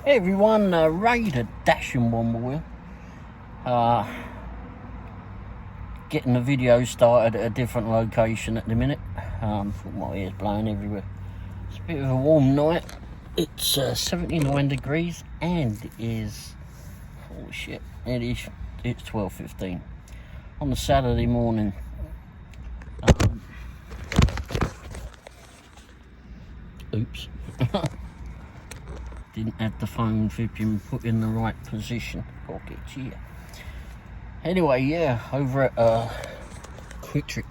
Hey everyone, Doordash and Womble. Getting the video started at a different location at the minute. My ears blowing everywhere. It's a bit of a warm night. It's 79 degrees and it is, oh shit, it's 12:15 on a Saturday morning. Oops. Didn't have the phone flipping put in the right position. Pocket here. Anyway, yeah, over at Quick Trip.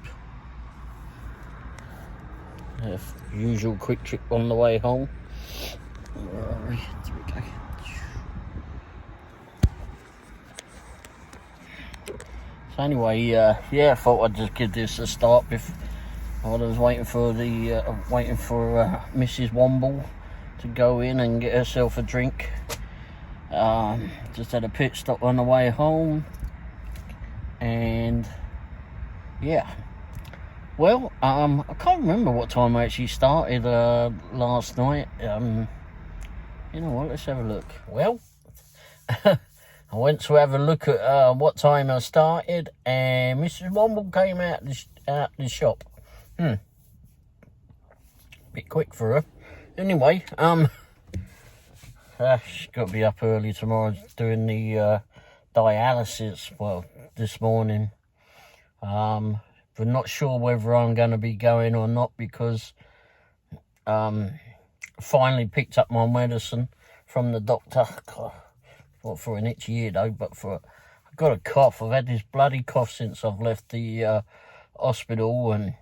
Usual Quick Trip on the way home. Where are we? There we go. So anyway, yeah, I thought I'd just give this a start. I was waiting for Mrs. Womble to go in and get herself a drink. Just had a pit stop on the way home, and yeah. Well, I can't remember what time I actually started last night. You know what? Let's have a look. Well, I went to have a look at what time I started, and Mrs. Womble came out the shop. Bit quick for her. Anyway, she's got to be up early tomorrow doing the dialysis. Well, this morning. We're not sure whether I'm going to be going or not because finally picked up my medicine from the doctor. God, not for an itchy ear though, but I've got a cough. I've had this bloody cough since I've left the hospital, and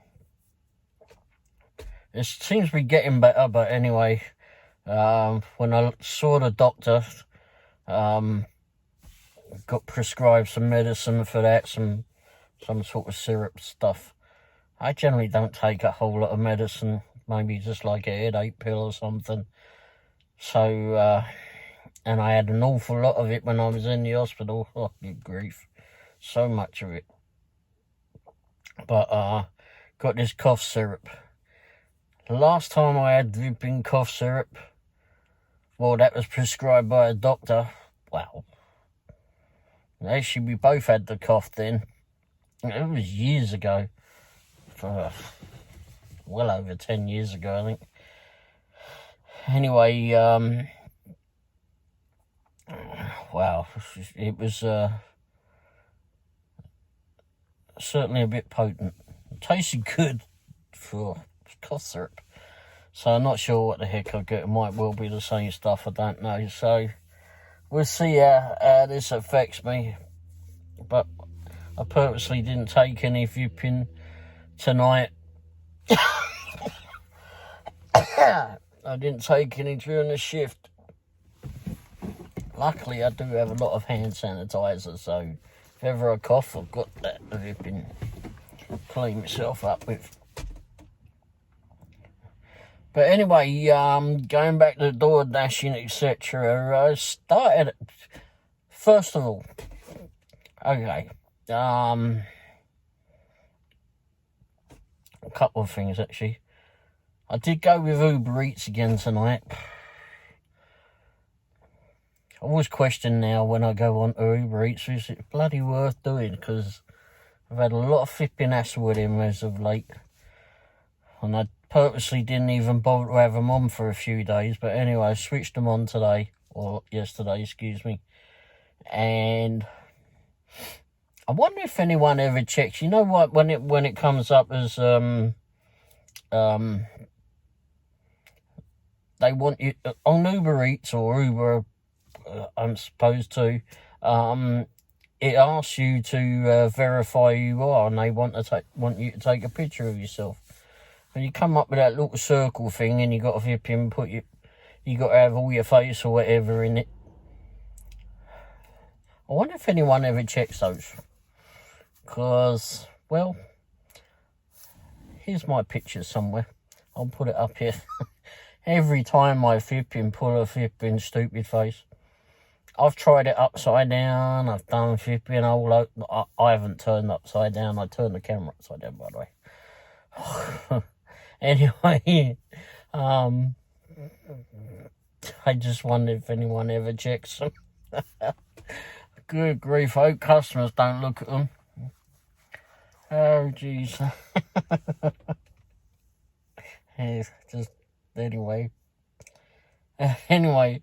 it seems to be getting better. But anyway, when I saw the doctor, got prescribed some medicine for that, some sort of syrup stuff. I generally don't take a whole lot of medicine, maybe just like a headache pill or something. So, and I had an awful lot of it when I was in the hospital. Oh, good grief. So much of it. But, got this cough syrup. The last time I had dripping cough syrup, well, that was prescribed by a doctor. Wow. Actually, we both had the cough then. It was years ago. Well over 10 years ago, I think. Anyway, wow. It was certainly a bit potent. It tasted good for cough syrup. So I'm not sure what the heck I get. It might well be the same stuff, I don't know. So we'll see how this affects me. But I purposely didn't take any Vipin tonight. I didn't take any during the shift. Luckily, I do have a lot of hand sanitizer, so if ever I cough, I've got that Vipin clean myself up with. But anyway, going back to door dashing, etc. I started, first of all, okay, a couple of things actually. I did go with Uber Eats again tonight. I always question now when I go on to Uber Eats, is it bloody worth doing? Because I've had a lot of flipping hassle with him as of late. And I purposely didn't even bother to have them on for a few days. But anyway, I switched them on today, or yesterday, excuse me. And I wonder if anyone ever checks. You know what? When it comes up as they want you on Uber Eats or Uber, I'm supposed to. It asks you to verify who you are, and they want you to take a picture of yourself. And you come up with that little circle thing, and you got to input you got to have all your face or whatever in it. I wonder if anyone ever checks those. Because, well, here's my picture somewhere. I'll put it up here. Every time I pull a stupid face. I've tried it upside down. I've done all over. I haven't turned upside down. I turned the camera upside down, by the way. Anyway, I just wondered if anyone ever checks them. Good grief, I hope customers don't look at them. Oh, jeez. Yeah, just, anyway. Anyway,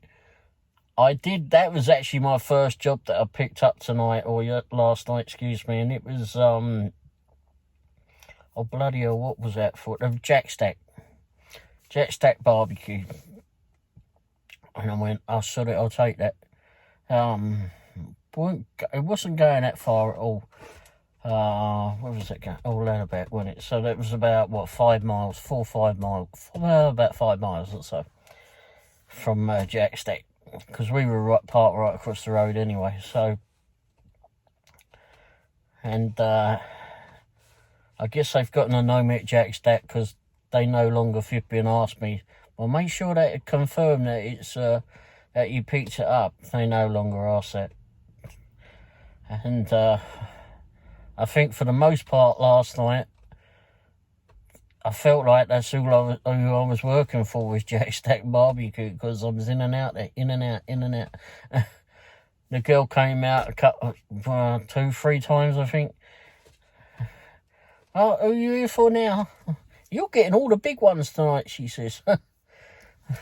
that was actually my first job that I picked up tonight, or last night, excuse me, and it was, oh bloody hell, what was that for? Jack Stack barbecue. And I went, oh, sorry, I'll take that. It wasn't going that far at all. Where was it going? All that about, wasn't it? So that was about, what, 5 miles, 5 miles, about 5 miles or so from Jack Stack, because we were parked right across the road anyway. So, and I guess they've gotten to know me at Jack Stack because they no longer flipping ask me, well, make sure that it confirm that it's that you picked it up. They no longer ask that. And I think for the most part last night, I felt like that's who I was working for, was Jack Stack Barbecue, because I was in and out there, in and out. The girl came out a couple, 2-3 times, I think. Oh, who are you here for now? You're getting all the big ones tonight, she says.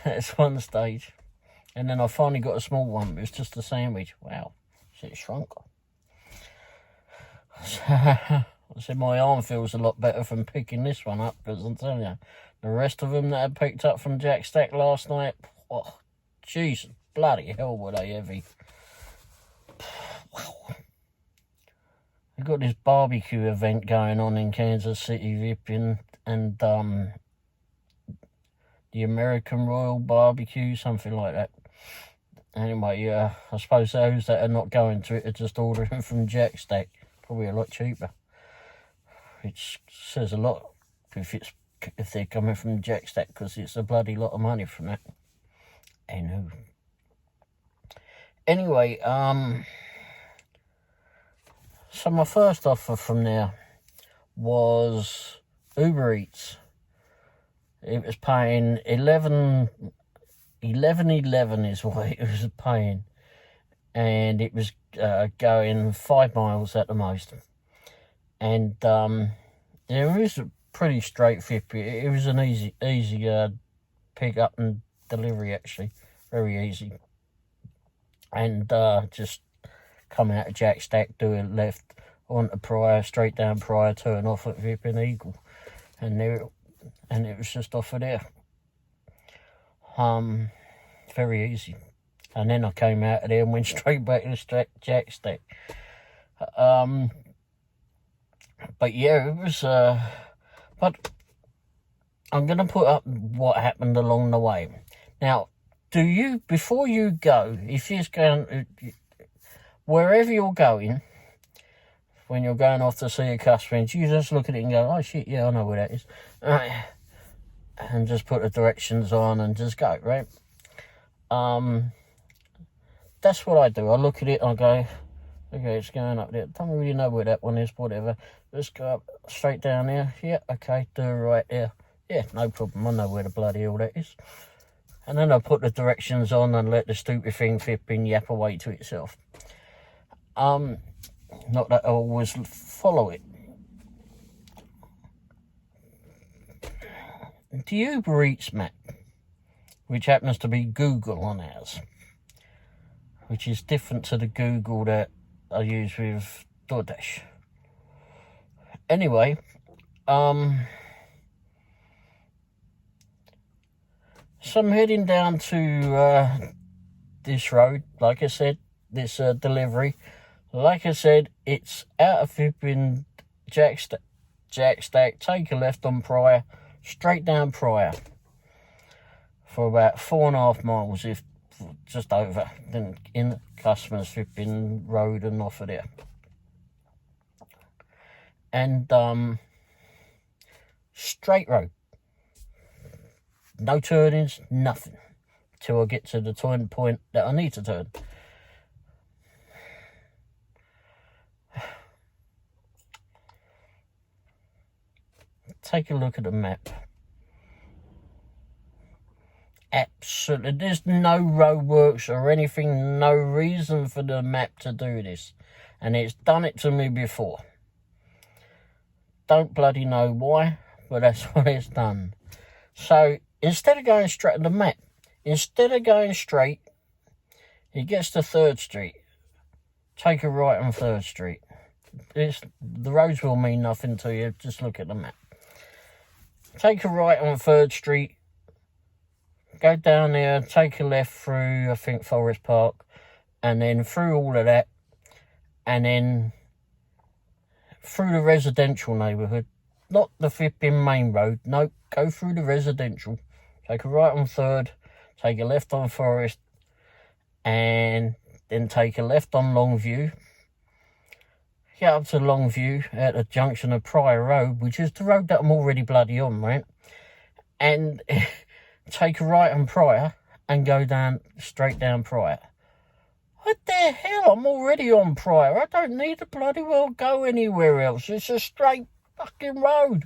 That's one stage. And then I finally got a small one. It was just a sandwich. Wow. It shrunk. I said my arm feels a lot better from picking this one up, because I'm telling you, the rest of them that I picked up from Jack Stack last night, oh, Jesus, bloody hell were they heavy. Wow. We've got this barbecue event going on in Kansas City, Vipping, and the American Royal Barbecue, something like that. Anyway, I suppose those that are not going to it are just ordering from Jack Stack. Probably a lot cheaper, which says a lot if they're coming from Jack Stack, because it's a bloody lot of money from that. Anyway, so my first offer from there was Uber Eats. It was paying 11.11 is what it was paying, and it was going 5 miles at the most. And it was a pretty straight fit. It was an easy pick up and delivery, actually, very easy. And just come out of Jack Stack, do a left onto Pryor, straight down Pryor, turn off at Vipping Eagle, and it was just off of there. Very easy. And then I came out of there and went straight back to Jack Stack. But yeah, it was, but I'm going to put up what happened along the way. Now, before you go, if you're going, wherever you're going, when you're going off to see a customer, you just look at it and go, oh shit, yeah, I know where that is. And just put the directions on and just go, right? That's what I do. I look at it and I go, okay, it's going up there. Don't really know where that one is, whatever. Let's go up straight down there. Yeah, okay, do it right there. Yeah, no problem. I know where the bloody hell that is. And then I put the directions on and let the stupid thing flipping yap away to itself. Not that I always follow it. The Uber Eats map, which happens to be Google on ours, which is different to the Google that I use with Doordash. Anyway, so I'm heading down to this road, like I said, this delivery. Like I said, it's out of flipping Jack Stack, take a left on Pryor, straight down Pryor for about 4.5 miles, if just over, then in the customers flipping road and off of there. And straight road, no turnings, nothing, till I get to the turn point that I need to turn. Take a look at the map. Absolutely, there's no roadworks or anything, no reason for the map to do this. And it's done it to me before. Don't bloody know why, but that's what it's done. So instead of going straight to the map, instead of going straight, it gets to 3rd Street. Take a right on 3rd Street. The roads will mean nothing to you, just look at the map. Take a right on 3rd Street. Go down there, take a left through, I think, Forest Park, and then through all of that, and then through the residential neighbourhood. Not the flipping main road, no, go through the residential. Take a right on 3rd, take a left on Forest, and then take a left on Longview. Get up to Longview at the junction of Pryor Road, which is the road that I'm already bloody on, right? And take a right on Pryor and go down, straight down Pryor. What the hell? I'm already on Pryor. I don't need to bloody well go anywhere else. It's a straight fucking road.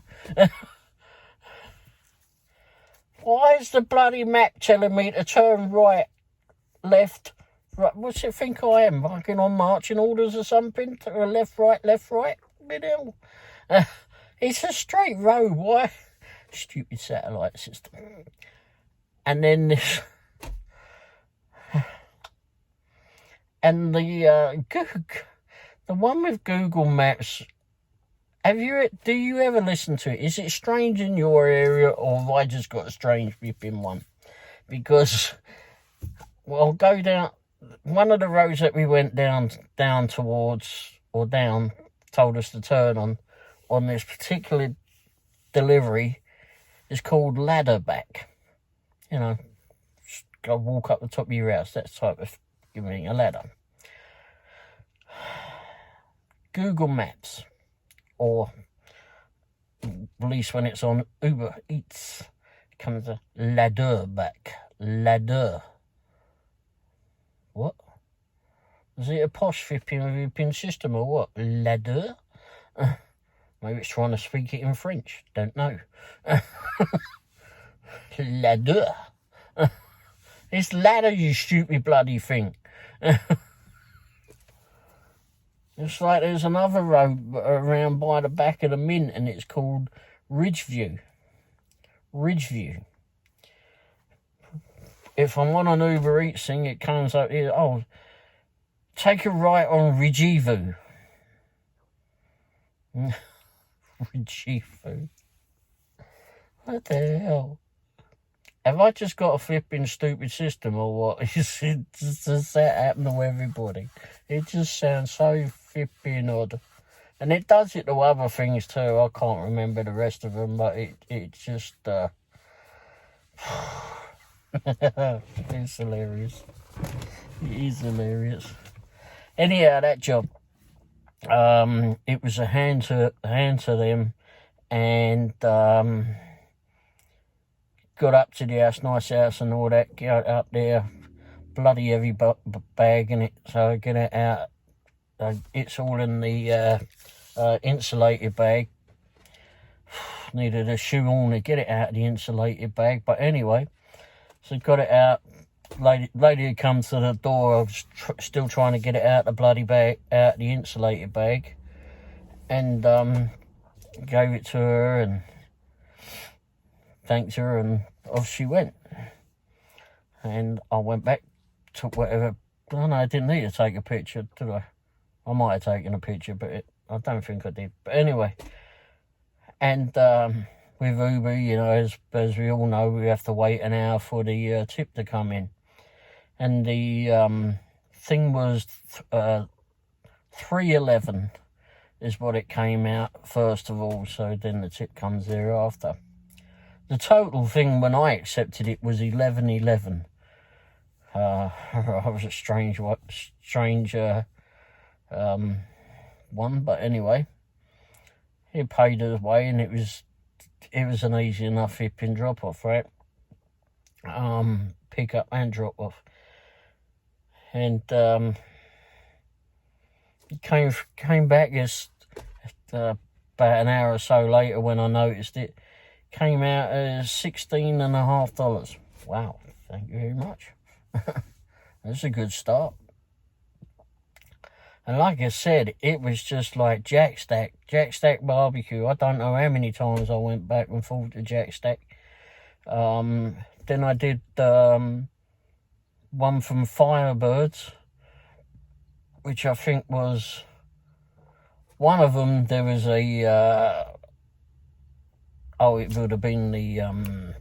Why is the bloody map telling me to turn right, left, right? What's it think I am? Fucking on marching orders or something? To left, right, left, right? It's a straight road. Why? Stupid satellite system. And then this, and the one with Google Maps. Do you ever listen to it? Is it strange in your area, or have I just got a strange flipping one? Because, well, go down one of the roads that we went down towards, or down, told us to turn on this particular delivery is called Ladderback. You know, go walk up the top of your house, that type of giving a ladder. Google Maps, or at least when it's on Uber Eats, it comes a Ladderback. Ladder. What? Is it a posh flipping system or what? Ladder? Maybe it's trying to speak it in French. Don't know. Ladder. It's ladder, you stupid bloody thing. It's like there's another road around by the back of the Mint, and it's called Ridgeview. Ridgeview. If I'm on an Uber Eats thing, it comes up here. Oh, take a right on Ridgeview. Ridgeview. What the hell? Have I just got a flipping stupid system or what? Does that happen to everybody? It just sounds so flipping odd. And it does it to other things too. I can't remember the rest of them, but it just... it's hilarious. It is hilarious. Anyhow, that job. It was a hand to them, and got up to the house, nice house and all that, got up there, bloody heavy bag in it, so I get it out. It's all in the insulated bag. Needed a shoe on to get it out of the insulated bag, but anyway, so got it out. Lady had come to the door. I was still trying to get it out the bloody bag, out the insulated bag, and gave it to her and thanked her, and off she went. And I went back, took whatever. Oh no, I didn't need to take a picture, did I? I might have taken a picture, but I don't think I did. But anyway, and with Uber, you know, as we all know, we have to wait an hour for the tip to come in. And the thing was $3.11 is what it came out first of all, so then the tip comes thereafter. The total thing when I accepted it was $11.11. I was a strange one, but anyway, he paid his way, and it was an easy enough flipping drop off, right? Pick up and drop off, and came back just about an hour or so later when I noticed it. Came out as $16.50. Wow, Thank you very much. That's a good start. And like I said, it was just like Jack Stack barbecue. I don't know how many times I went back and forth to Jack Stack. Then I did one from Firebirds, which I think was one of them. There was a it would have been the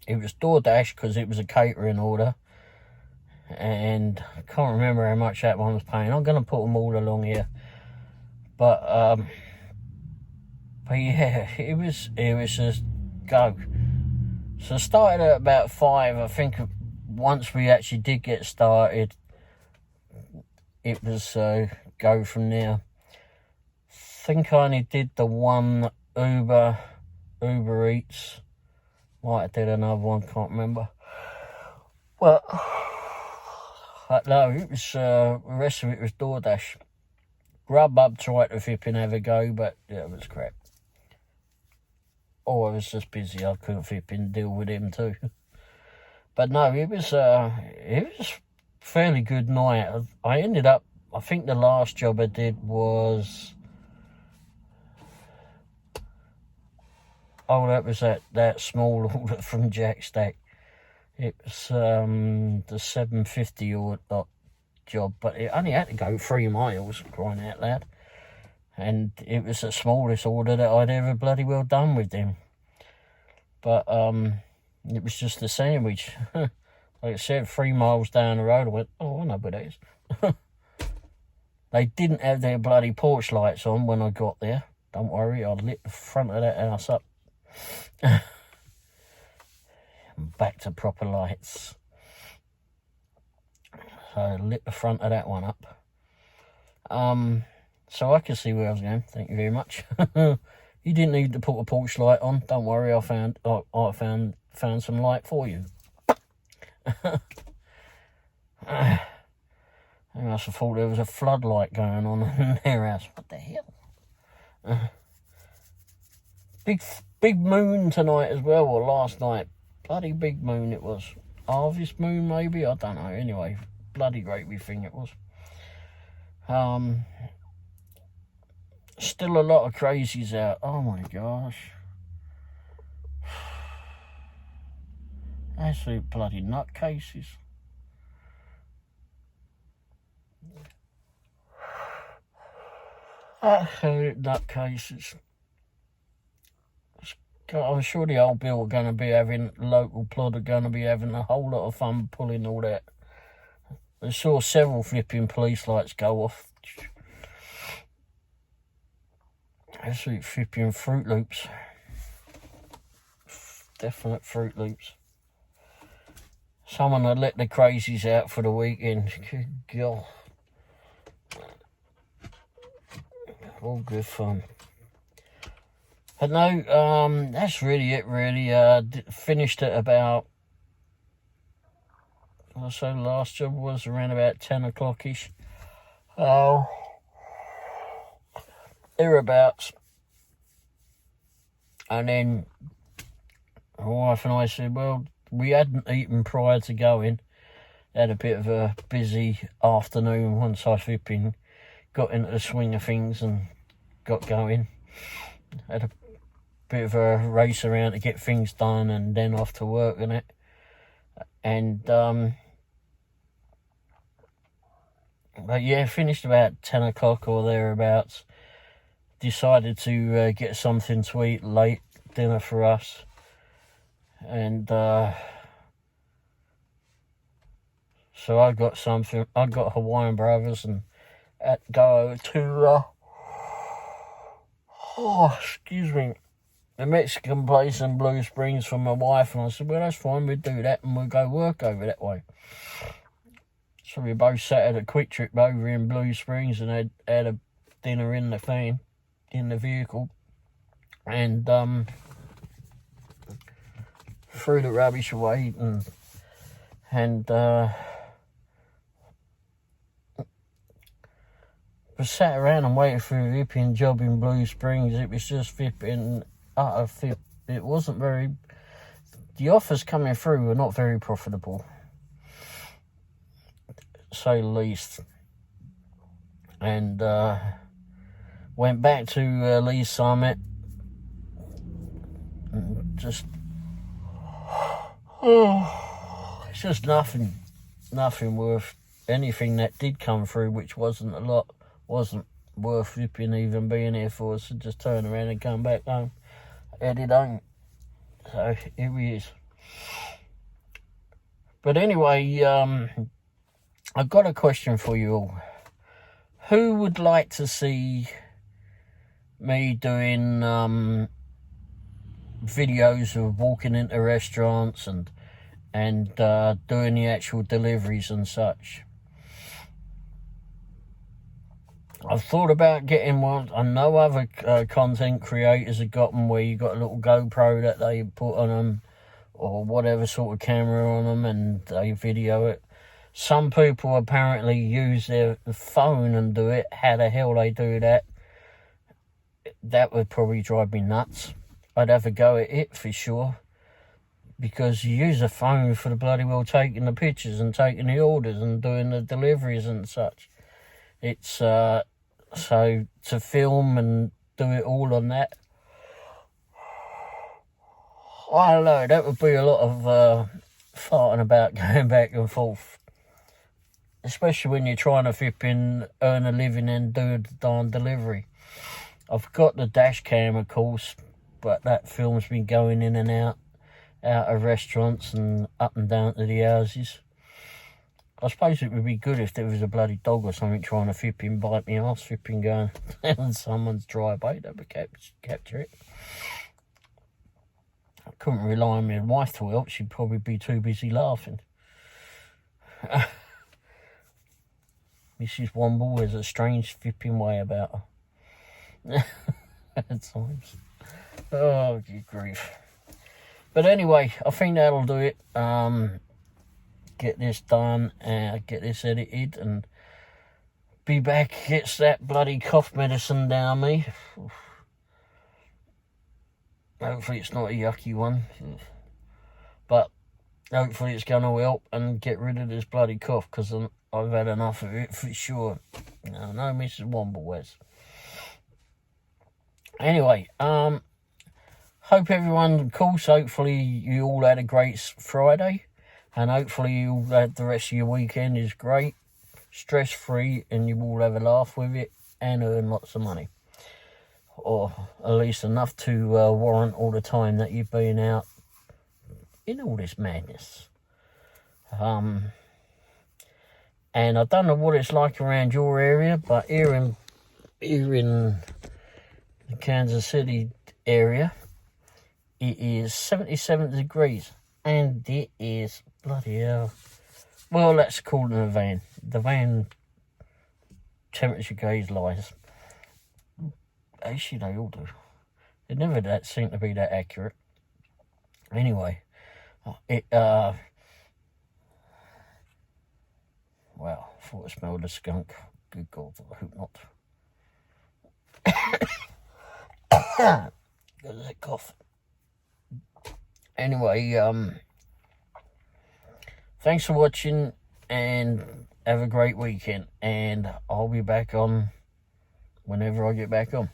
it was Doordash, because it was a catering order, and I can't remember how much that one was paying. I'm going to put them all along here, but yeah, it was just go. So I started at about 5. I think once we actually did get started, it was go from there. I think I only did the one Uber Eats. Might have did another one, can't remember. Well, no, it was the rest of it was Doordash. Grubhub tried to flipping have a go, but yeah, it was crap. Oh, I was just busy. I couldn't flipping deal with him too. But no, it was fairly good night. I ended up. I think the last job I did was. Oh, that was that small order from Jack Stack. It was the 750 or job, but it only had to go 3 miles, crying out loud. And it was the smallest order that I'd ever bloody well done with them. But it was just a sandwich. Like I said, 3 miles down the road, I went, oh, I know what that is. They didn't have their bloody porch lights on when I got there. Don't worry, I lit the front of that house up. Back to proper lights. So I lit the front of that one up. So I could see where I was going. Thank you very much. You didn't need to put a porch light on. Don't worry, I found some light for you. I must have thought there was a floodlight going on in their house. What the hell? Big moon tonight as well, or last night. Bloody big moon it was. Harvest moon maybe, I don't know. Anyway, bloody great big thing it was. Still a lot of crazies out. Oh my gosh. Absolute bloody nutcases. Absolute nutcases. I'm sure the old Bill are going to be having, local plod are going to be having a whole lot of fun pulling all that. I saw several flipping police lights go off. Absolute flipping Fruit Loops. Definite Fruit Loops. Someone had let the crazies out for the weekend. Good God. All good fun. But no, that's really it, really. Finished at about, so last job was around about 10 o'clock-ish. Thereabouts. And then my wife and I said, well, we hadn't eaten prior to going. Had a bit of a busy afternoon once I flipping got into the swing of things and got going. Had a bit of a race around to get things done and then off to work and it. And but yeah, finished about 10 o'clock or thereabouts. Decided to get something to eat late, dinner for us. And so I got Hawaiian Brothers and had to go to excuse me, the Mexican place in Blue Springs for my wife, and I said, well, that's fine, we'll do that and we'll go work over that way. So we both sat at a quick trip over in Blue Springs and had a dinner in the van, in the vehicle, and threw the rubbish away and we sat around and waited for a flipping job in Blue Springs. It was just flipping utter flip. It wasn't very the offers coming through were not very profitable, to say the least. And went back to Lee's Summit and just it's just nothing worth anything that did come through, which wasn't a lot, wasn't worth flipping even being here for. So just turn around and come back home, headed home. So here he is. But anyway, I've got a question for you all. Who would like to see me doing videos of walking into restaurants and doing the actual deliveries and such? I've thought about getting one. I know other content creators have got them where you got a little GoPro that they put on them, or whatever sort of camera on them, and they video it. Some people apparently use their phone and do it. How the hell they do that? That would probably drive me nuts. I'd have a go at it for sure, because you use a phone for the bloody well taking the pictures and taking the orders and doing the deliveries and such. It's so to film and do it all on that, I don't know, that would be a lot of farting about going back and forth, especially when you're trying to flip in, earn a living and do the darn delivery. I've got the dash cam, of course, but that film's been going in and out of restaurants and up and down to the houses. I suppose it would be good if there was a bloody dog or something trying to flip in, bite me arse, flipping going down someone's driveway. That would capture it. I couldn't rely on my wife to help. She'd probably be too busy laughing. Mrs. Womble has a strange flipping way about her. At times. Oh, good grief. But anyway, I think that'll do it. Get this done and get this edited and be back. Gets that bloody cough medicine down me. Hopefully it's not a yucky one, but hopefully it's going to help and get rid of this bloody cough, because I've had enough of it for sure. I know Mrs. Womble has. Anyway, hope everyone, of course, hopefully you all had a great Friday, and hopefully you all had the rest of your weekend is great, stress-free, and you all have a laugh with it and earn lots of money. Or at least enough to warrant all the time that you've been out in all this madness. And I don't know what it's like around your area, but here in the Kansas City area, it is 77 degrees, and it is bloody hell. Well, let's call it a van. The van temperature gauge lies. Actually, they all do. It never seem to be that accurate. Anyway, well, I thought I smelled a skunk. Good God, I hope not. Got that cough. Anyway, thanks for watching, and have a great weekend. And I'll be back on whenever I get back on.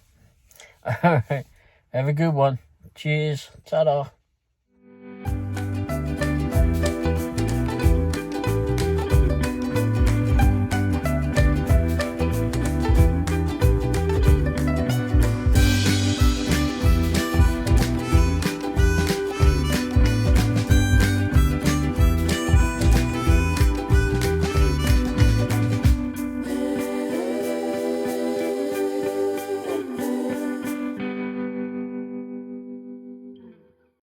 Alright, have a good one. Cheers. Ta-da.